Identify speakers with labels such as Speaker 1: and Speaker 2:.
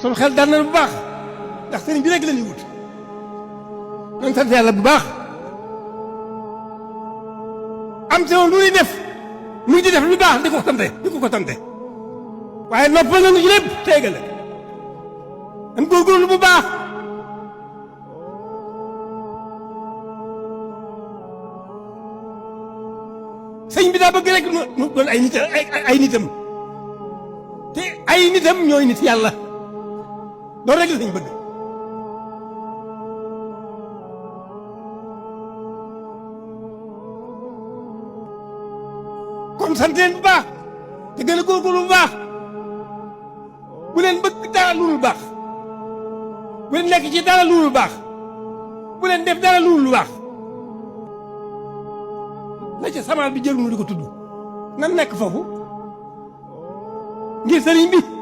Speaker 1: sunu xel dal na bu baax ndax sëriñ bi rek la ñuy wut nañ sant yàlla bu baax am ci woon lu ñuy def lu di def lu baax di ko sante waaye noppal nañu ci lépp teegale am góorgóorlu bu baax sëñ bi daa bëgg rek nu doon ay nitam te ay nitam ñooy nit yàlla loolu rek la sëñ bëgg kon sant leen bu baax te gën a góorgóorlu bu baax bu leen bëgg dara lu dul baax bu leen nekk ci dara lu dul baax bu leen def dara lu dul baax la ca samaal bi jël mu di ko tudd nan nekk foofu ngir sëriñ bi